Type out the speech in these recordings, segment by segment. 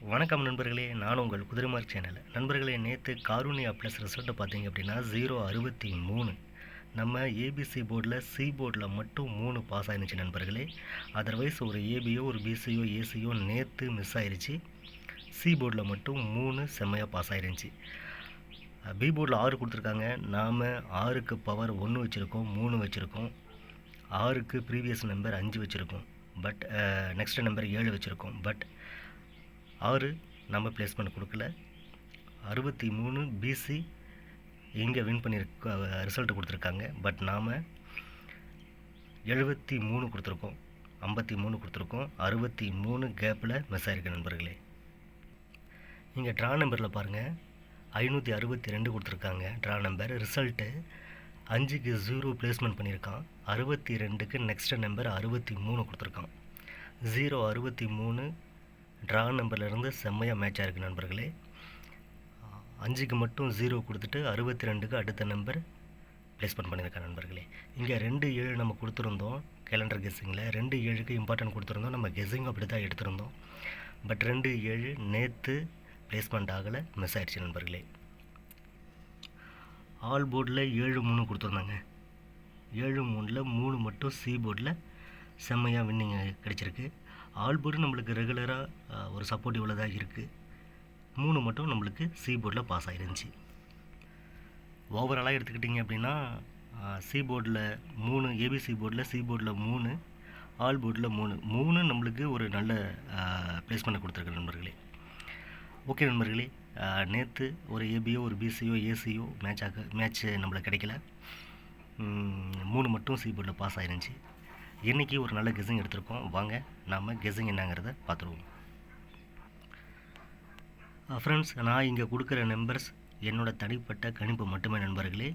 வணக்கம் நண்பர்களே, நான் உங்கள் குதிரைமார் சேனல். நண்பர்களே, நேற்று காருண்யா ப்ளஸ் ரிசல்ட்டை பார்த்தீங்க அப்படின்னா 063. நம்ம ஏபிசி போர்டில் சி போர்டில் மட்டும் 3 பாஸ் ஆயிருந்துச்சு நண்பர்களே. அதர்வைஸ் ஒரு ஏபியோ ஒரு பிசியோ ஏசியோ நேற்று மிஸ் ஆயிருச்சு. சி போர்டில் மட்டும் 3 செம்மையாக பாஸ் ஆயிருந்துச்சு. பி போர்டில் 6 கொடுத்துருக்காங்க. நாம் 6க்கு பவர் 1 வச்சுருக்கோம், 3 வச்சுருக்கோம். 6க்கு ப்ரீவியஸ் நம்பர் 5 வச்சுருக்கோம். பட் நெக்ஸ்ட் நம்பர் 7 வச்சுருக்கோம். பட் 6 நம்ம பிளேஸ்மெண்ட் கொடுக்கல. 63 பிசி இங்கே வின் பண்ணியிருக்க ரிசல்ட் கொடுத்துருக்காங்க. பட் நாம் 73 கொடுத்துருக்கோம், 53 கொடுத்துருக்கோம். 63 கேப்பில் மிஸ் ஆகிருக்கு நண்பர்களே. இங்கே ட்ரா நம்பரில் பாருங்கள், 562 கொடுத்துருக்காங்க ட்ரா நம்பர். ரிசல்ட்டு 5க்கு 0 பிளேஸ்மெண்ட் பண்ணியிருக்கான். 62க்கு நெக்ஸ்ட் நம்பர் 63 கொடுத்துருக்கான். 063 ட்ரா நம்பர்லேருந்து செம்மையாக மேட்ச் ஆகிருக்கு நண்பர்களே. 5க்கு மட்டும் 0 கொடுத்துட்டு 62க்கு அடுத்த நம்பர் பிளேஸ்மெண்ட் பண்ணியிருக்கேன் நண்பர்களே. இங்கே 2-7 நம்ம கொடுத்துருந்தோம் கேலண்டர் கெஸ்ஸிங்கில். 2-7க்கு இம்பார்ட்டன்ட் கொடுத்துருந்தோம். நம்ம கெஸ்ஸிங் அப்படி தான் எடுத்திருந்தோம். பட் 2-7 நேற்று பிளேஸ்மெண்ட் ஆகலை, மிஸ் ஆயிடுச்சு நண்பர்களே. ஆல் போர்டில் 7-3 கொடுத்துருந்தாங்க. 7-3ல் 3 மட்டும் சி போர்டில் செம்மையாக வின்னிங் கிடச்சிருக்கு. ஆல் போர்டு நம்மளுக்கு ரெகுலராக ஒரு சப்போர்ட்டிவில் தான் இருக்குது. 3 மட்டும் நம்மளுக்கு சி போர்டில் பாஸ் ஆகிருந்துச்சி. ஓவராலாக எடுத்துக்கிட்டிங்க அப்படின்னா சி போர்டில் 3, ஏபிசி போர்டில் சி போர்டில் 3, ஆல் போர்டில் 3 நம்மளுக்கு ஒரு நல்ல பிளேஸ்மெண்ட்டை கொடுத்துருக்கு நண்பர்களே. ஓகே நண்பர்களே, நேற்று ஒரு ஏபியோ ஒரு பிசியோ ஏசியோ மேட்ச் நம்மளுக்கு கிடைக்கல. 3 மட்டும் சி போர்டில் பாஸ் ஆகிருந்துச்சி. இன்றைக்கி ஒரு நல்ல கெஸ்ஸிங் எடுத்திருக்கோம். வாங்க நாம் கெஸ்ஸிங் என்னங்கிறத பார்த்துருவோம். ஃப்ரெண்ட்ஸ், நான் இங்கே கொடுக்குற நம்பர்ஸ் என்னோடய தனிப்பட்ட கணிப்பு மட்டுமே நண்பர்களே.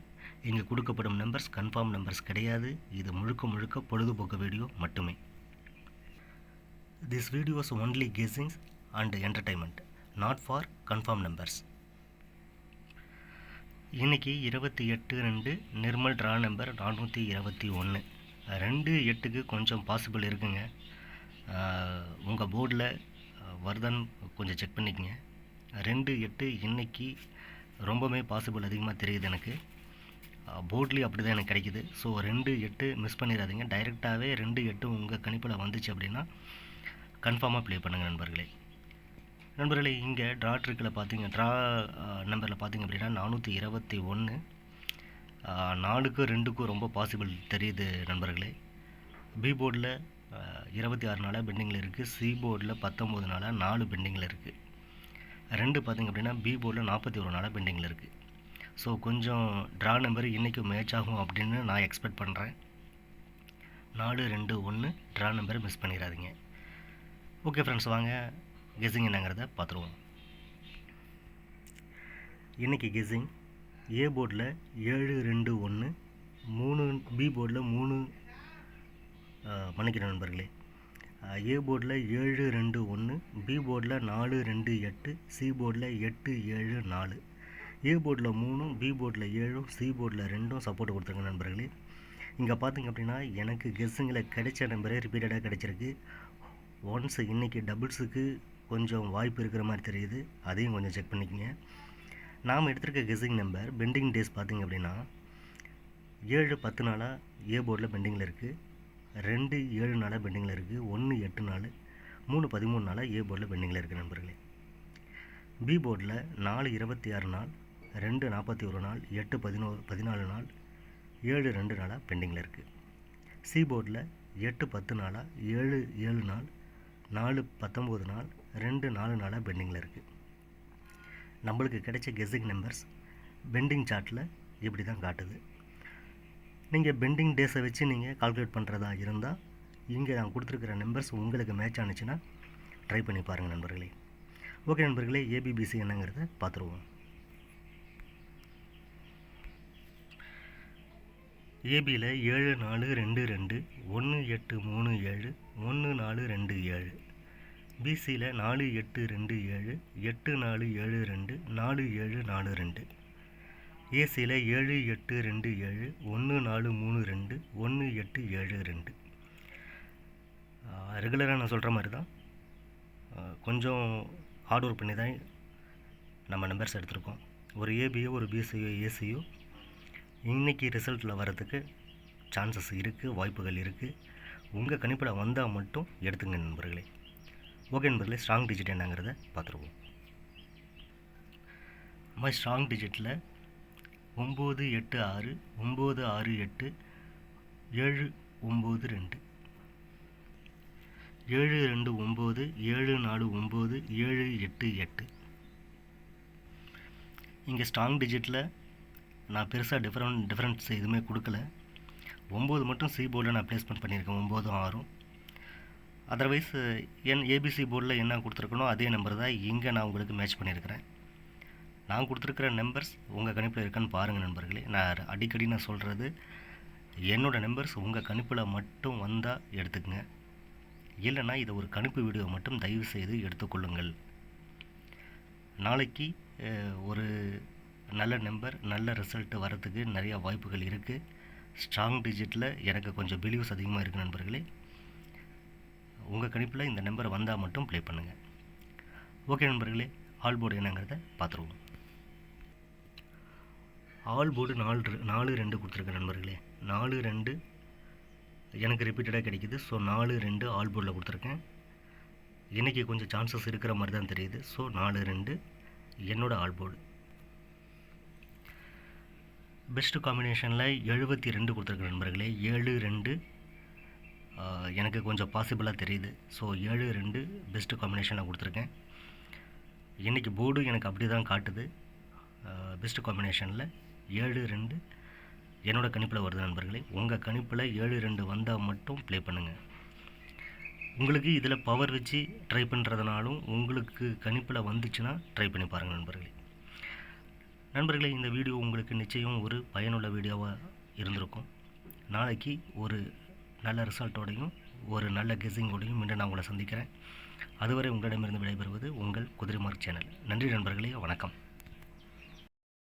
இங்கே கொடுக்கப்படும் நம்பர்ஸ் கன்ஃபார்ம் நம்பர்ஸ் கிடையாது. இது முழுக்க பொழுதுபோக்கு வீடியோ மட்டுமே. This videos only guessings and entertainment, not for confirm numbers. இன்றைக்கி 28/2 நிர்மல் ட்ரா நம்பர் 421. 2-8க்கு கொஞ்சம் பாசிபிள் இருக்குங்க. உங்கள் போர்டில் வருதான்னு கொஞ்சம் செக் பண்ணிக்கங்க. 2-8 இன்றைக்கி ரொம்பவே பாசிபிள் அதிகமாக தெரியுது எனக்கு. போர்ட்லேயும் அப்படி தான் எனக்கு கிடைக்குது. ஸோ 2-8 மிஸ் பண்ணிடாதீங்க. டைரெக்டாகவே 2-8 உங்கள் கணிப்பில் வந்துச்சு அப்படின்னா கன்ஃபார்மாக ப்ளே பண்ணுங்கள் நண்பர்களே. நண்பர்களே, இங்கே ட்ரா ட்ரிக்கில் பார்த்தீங்க, ட்ரா நம்பரில் பார்த்தீங்க அப்படின்னா 421. 4க்கும் 2க்கும் ரொம்ப பாசிபிள் தெரியுது நண்பர்களே. பி போர்டில் 26 நாளாக பெண்டிங்கில் இருக்குது. சி போர்டில் 19 நாளாக 4 பெண்டிங்கில் இருக்குது. 2 பார்த்திங்க அப்படின்னா பி போர்டில் 41 நாளாக பெண்டிங்கில் இருக்குது. ஸோ கொஞ்சம் ட்ரா நம்பர் இன்றைக்கி மேட்ச் ஆகும் அப்படின்னு நான் எக்ஸ்பெக்ட் பண்ணுறேன். 4-2-1 ட்ரா நம்பரை மிஸ் பண்ணிடாதீங்க. ஓகே ஃப்ரெண்ட்ஸ், வாங்க கெஸ்ஸிங் என்னங்கிறத பார்த்துருவோம். இன்றைக்கி கெஸ்ஸிங் ஏ போர்டில் 7-2-1, 3 பி போர்டில் 3 மன்னிக்கிறேன் நண்பர்களே. ஏ போர்டில் 7-2-1, பி போர்டில் 4-2-8, சி போர்டில் 8-7-4. ஏ போர்டில் 3, பி போர்டில் 7, சி போர்டில் 2 சப்போர்ட் கொடுத்துருங்க நண்பர்களே. இங்கே பார்த்திங்க அப்படின்னா எனக்கு கெஸ்ஸிங்கில் கிடைச்ச நம்பரே ரிப்பீட்டடாக கிடச்சிருக்கு. ஒன்ஸ் இன்றைக்கி டபுள்ஸுக்கு கொஞ்சம் வாய்ப்பு இருக்கிற மாதிரி தெரியுது. அதையும் கொஞ்சம் செக் பண்ணிக்கங்க. நாம் எடுத்திருக்க கெஸ்ஸிங் நம்பர் பெண்டிங் டேஸ் பார்த்திங்க அப்படின்னா 7-10 நாளாக ஏ போர்டில் பெண்டிங்கில் இருக்குது. 2-7 நாளாக பெண்டிங்கில் இருக்குது. 1-8 நாள், 3-13 நாளாக ஏ போர்டில் பெண்டிங்கில் இருக்குது நண்பர்களே. பி போர்டில் 4-26 நாள், 2-41 நாள், 8-14 நாள், 7-2 நாளாக பெண்டிங்கில் இருக்குது. சி போர்டில் 8-10 நாளாக, 7-7 நாள், 4-19 நாள், 2-4 நாளாக பெண்டிங்கில் இருக்குது. நம்மளுக்கு கிடைச்ச கெஸ்ஸிங் நம்பர்ஸ் பெண்டிங் சார்ட்டில் இப்படி தான் காட்டுது. நீங்கள் பெண்டிங் டேஸை வச்சு நீங்கள் கால்குலேட் பண்ணுறதா இருந்தால் இங்கே நான் கொடுத்துருக்கிற நம்பர்ஸ் உங்களுக்கு மேட்ச் ஆனிச்சுன்னா ட்ரை பண்ணி பாருங்கள் நண்பர்களே. ஓகே நண்பர்களே, ஏபிபிசி என்னங்கிறத பார்த்துருவோம். ஏபியில் 7-4-2-2, 1-8-3-7, 1-4-2-7. பிசியில் 4-8-2-7, 8-4-7-2, 4-7-4-2. ஏசியில் 7-8-2-7, 1-4-3-2, 1-8-7-2. ரெகுலராக நான் சொல்கிற மாதிரி தான். கொஞ்சம் ஹார்ட் ஒர்க் பண்ணி தான் நம்ம நம்பர்ஸ் எடுத்திருக்கோம். ஒரு ஏபியோ ஒரு பிசியோ ஏசியோ இன்றைக்கி ரிசல்ட்டில் வரதுக்கு சான்சஸ் இருக்குது, வாய்ப்புகள் இருக்குது. உங்கள் கணிப்பில் வந்தால் மட்டும் எடுத்துங்க நண்பர்களே. ஓகே நண்பர்களே, ஸ்ட்ராங் டிஜிட் என்னங்கிறத பார்த்துருவோம். நம்ம ஸ்ட்ராங் டிஜிட்டில் 986 968 792 729 749 788. இங்கே ஸ்ட்ராங் டிஜிட்டில் நான் பெருசாக டிஃப்ரென்ஸ் எதுவுமே கொடுக்கல. 9 மட்டும் சி போர்டில் நான் ப்ளேஸ்மெண்ட் பண்ணியிருக்கேன், 9 6. அதர்வைஸ் ஏபிசி போர்டில் என்ன கொடுத்துருக்கணும் அதே நம்பர் தான் இங்கே நான் உங்களுக்கு மேட்ச் பண்ணியிருக்கிறேன். நான் கொடுத்துருக்கிற நம்பர்ஸ் உங்கள் கணிப்பில் இருக்கான்னு பாருங்கள் நண்பர்களே. நான் அடிக்கடி சொல்கிறது, என்னோடய நம்பர்ஸ் உங்கள் கணிப்பில் மட்டும் வந்தால் எடுத்துக்கங்க, இல்லைன்னா இதை ஒரு கணிப்பு வீடியோ மட்டும் தயவு செய்து எடுத்துக்கொள்ளுங்கள். நாளைக்கு ஒரு நல்ல நம்பர் நல்ல ரிசல்ட்டு வரத்துக்கு நிறையா வாய்ப்புகள் இருக்குது. ஸ்ட்ராங் டிஜிட்டில் எனக்கு கொஞ்சம் பிலீவ்ஸ் அதிகமாக இருக்குது நண்பர்களே. உங்கள் கணிப்பில் இந்த நம்பர் வந்தால் மட்டும் ப்ளே பண்ணுங்கள். ஓகே நண்பர்களே, ஆல் போர்டு என்னங்கிறத பார்த்துருவோம். ஆல் போர்டு 4 2 கொடுத்துருக்கேன் நண்பர்களே. 4 2 எனக்கு ரிப்பீட்டடாக கிடைக்குது. ஸோ 4 2 ஆல் போர்டில் கொடுத்துருக்கேன். இன்றைக்கி கொஞ்சம் சான்சஸ் இருக்கிற மாதிரி தான் தெரியுது. ஸோ 4 2 என்னோட ஆல் போர்டு. பெஸ்ட்டு காம்பினேஷனில் 72 கொடுத்துருக்கேன் நண்பர்களே. 7 2 எனக்கு கொஞ்சம் பாசிபிளாக தெரியுது. ஸோ 7 2 பெஸ்ட்டு காம்பினேஷனில் கொடுத்துருக்கேன். இன்றைக்கி போர்டு எனக்கு அப்படி தான் காட்டுது. பெஸ்ட்டு காம்பினேஷனில் 7 2 என்னோடய கணிப்பில் வருது நண்பர்களே. உங்கள் கணிப்பில் 7 2 வந்தால் மட்டும் ப்ளே பண்ணுங்கள். உங்களுக்கு இதில் பவர் வச்சு ட்ரை பண்ணுறதுனாலும் உங்களுக்கு கணிப்பில் வந்துச்சுன்னா ட்ரை பண்ணி பாருங்கள் நண்பர்களே. நண்பர்களே, இந்த வீடியோ உங்களுக்கு நிச்சயம் ஒரு பயனுள்ள வீடியோவாக இருந்திருக்கும். நாளைக்கு ஒரு நல்ல ரிசல்ட்டோடையும் ஒரு நல்ல கெஸ்ஸிங்கோடையும் மீண்டும் நான் உங்களை சந்திக்கிறேன். அதுவரை உங்களிடமிருந்து விடைபெறுவது உங்கள் குதிரை மார்க் சேனல். நன்றி நண்பர்களே, வணக்கம்.